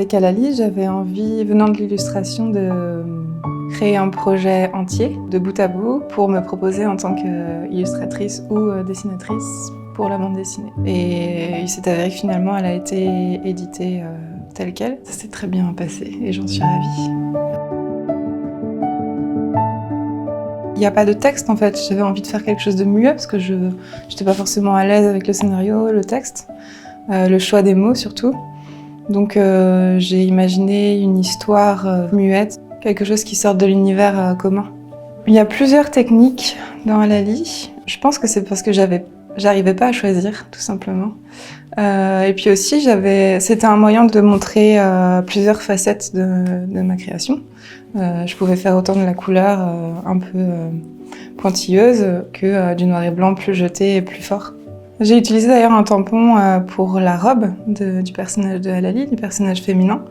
Avec Halali, j'avais envie, venant de l'illustration, de créer un projet entier, de bout à bout, pour me proposer en tant qu'illustratrice ou dessinatrice pour la bande dessinée. Et il s'est avéré que finalement, elle a été éditée telle qu'elle. Ça s'est très bien passé et j'en suis ravie. Il n'y a pas de texte en fait, j'avais envie de faire quelque chose de muet parce que je n'étais pas forcément à l'aise avec le scénario, le texte, le choix des mots surtout. Donc j'ai imaginé une histoire muette, quelque chose qui sorte de l'univers commun. Il y a plusieurs techniques dans Halali. Je pense que c'est parce que j'arrivais pas à choisir, tout simplement. Et puis aussi, c'était un moyen de montrer plusieurs facettes de ma création. Je pouvais faire autant de la couleur un peu pointilleuse que du noir et blanc plus jeté et plus fort. J'ai utilisé d'ailleurs un tampon pour la robe du personnage de Halali, du personnage féminin.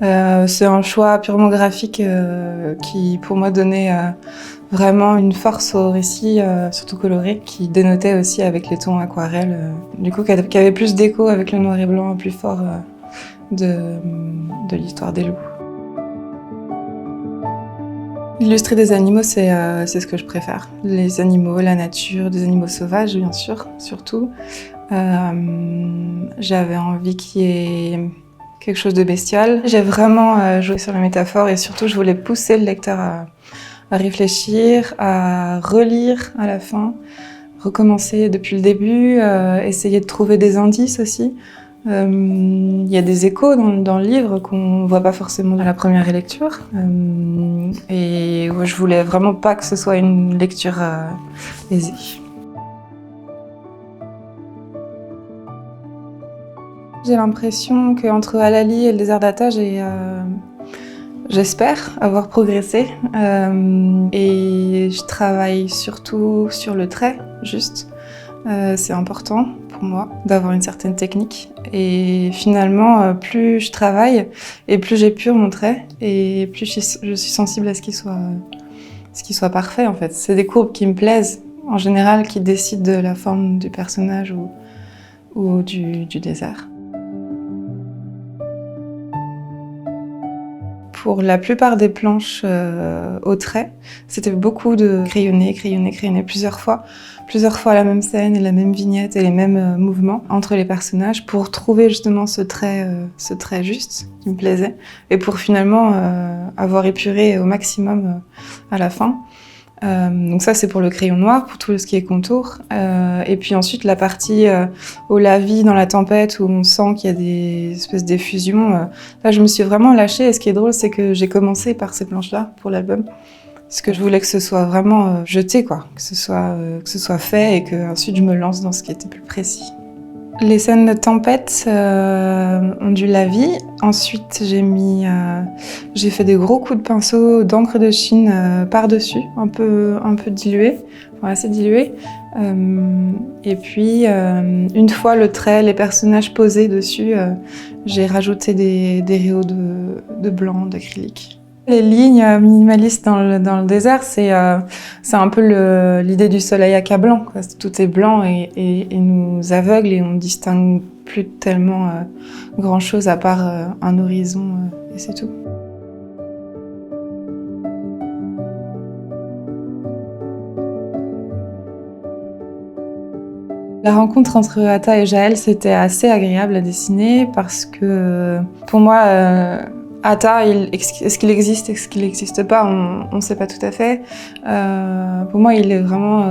C'est un choix purement graphique qui, pour moi, donnait vraiment une force au récit, surtout coloré, qui dénotait aussi avec les tons aquarelles, du coup, qui avait plus d'écho avec le noir et blanc plus fort de l'histoire des loups. Illustrer des animaux, c'est ce que je préfère. Les animaux, la nature, des animaux sauvages, bien sûr, surtout. J'avais envie qu'il y ait quelque chose de bestial. J'ai vraiment joué sur la métaphore et surtout, je voulais pousser le lecteur à réfléchir, à relire à la fin, recommencer depuis le début, essayer de trouver des indices aussi. Il y a des échos dans le livre qu'on voit pas forcément dans la première lecture. Et je voulais vraiment pas que ce soit une lecture aisée. J'ai l'impression qu'entre Halali et le désert d'Ata, j'espère avoir progressé. Et je travaille surtout sur le trait, juste. C'est important pour moi d'avoir une certaine technique. Et finalement, plus je travaille et plus j'épure mon trait et plus je suis sensible à ce qu'il soit parfait en fait. C'est des courbes qui me plaisent en général qui décident de la forme du personnage ou du désert. Pour la plupart des planches au trait, c'était beaucoup de crayonner plusieurs fois la même scène et la même vignette et les mêmes mouvements entre les personnages pour trouver justement ce trait juste qui me plaisait et pour finalement avoir épuré au maximum à la fin. Donc ça c'est pour le crayon noir, pour tout ce qui est contour. Et puis ensuite la partie au lavis dans la tempête où on sent qu'il y a des espèces d'effusions. Là je me suis vraiment lâchée et ce qui est drôle c'est que j'ai commencé par ces planches-là pour l'album. Parce que je voulais que ce soit vraiment jeté, quoi. Que ce soit fait et que ensuite je me lance dans ce qui était plus précis. Les scènes de tempête ont du lavis. Ensuite, j'ai fait des gros coups de pinceau d'encre de Chine par-dessus, un peu dilué, enfin assez dilué. Et puis, une fois le trait, les personnages posés dessus, j'ai rajouté des rayons de blanc, d'acrylique. Les lignes minimalistes dans le désert, c'est un peu l'idée du soleil accablant, quoi. Tout est blanc et nous aveugle et on ne distingue plus tellement grand-chose à part un horizon et c'est tout. La rencontre entre Ata et Jaël, c'était assez agréable à dessiner parce que pour moi, Ata, est-ce qu'il existe, est-ce qu'il n'existe pas, on ne sait pas tout à fait. Pour moi, il est vraiment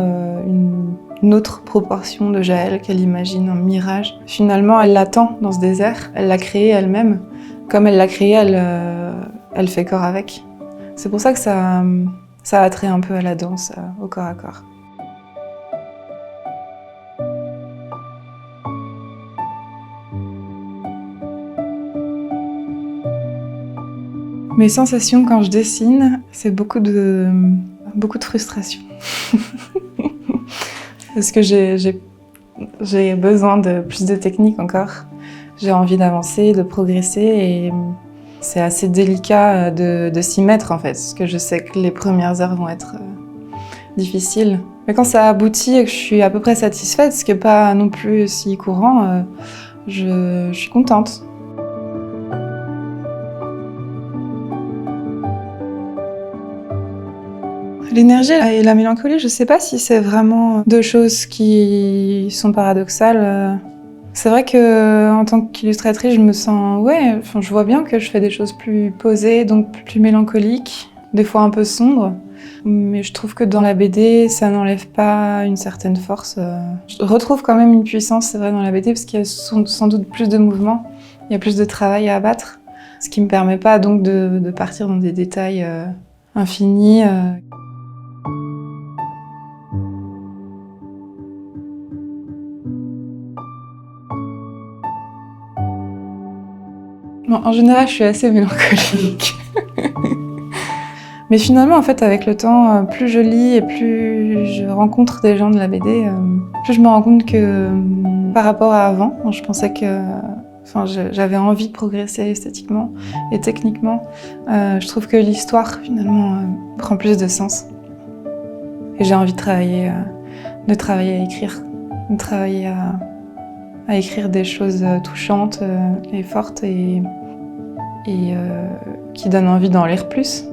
une autre proportion de Jaël qu'elle imagine, un mirage. Finalement, elle l'attend dans ce désert, elle l'a créé elle-même. Comme elle l'a créé, elle fait corps avec. C'est pour ça que ça a trait un peu à la danse, au corps à corps. Mes sensations quand je dessine, c'est beaucoup de frustration. Parce que j'ai besoin de plus de technique encore. J'ai envie d'avancer, de progresser et c'est assez délicat de s'y mettre en fait. Parce que je sais que les premières heures vont être difficiles. Mais quand ça aboutit et que je suis à peu près satisfaite, ce qui n'est pas non plus si courant, je suis contente. L'énergie et la mélancolie, je sais pas si c'est vraiment deux choses qui sont paradoxales. C'est vrai que en tant qu'illustratrice, je me sens, je vois bien que je fais des choses plus posées, donc plus mélancoliques, des fois un peu sombres. Mais je trouve que dans la BD, ça n'enlève pas une certaine force. Je retrouve quand même une puissance, c'est vrai, dans la BD, parce qu'il y a sans doute plus de mouvements, il y a plus de travail à abattre, ce qui me permet pas donc de partir dans des détails infinis. Bon, en général, je suis assez mélancolique. Mais finalement, en fait, avec le temps, plus je lis et plus je rencontre des gens de la BD, plus je me rends compte que par rapport à avant, je pensais que j'avais envie de progresser esthétiquement et techniquement. Je trouve que l'histoire, finalement, prend plus de sens. Et j'ai envie de travailler à écrire, de travailler à écrire des choses touchantes et fortes et qui donnent envie d'en lire plus.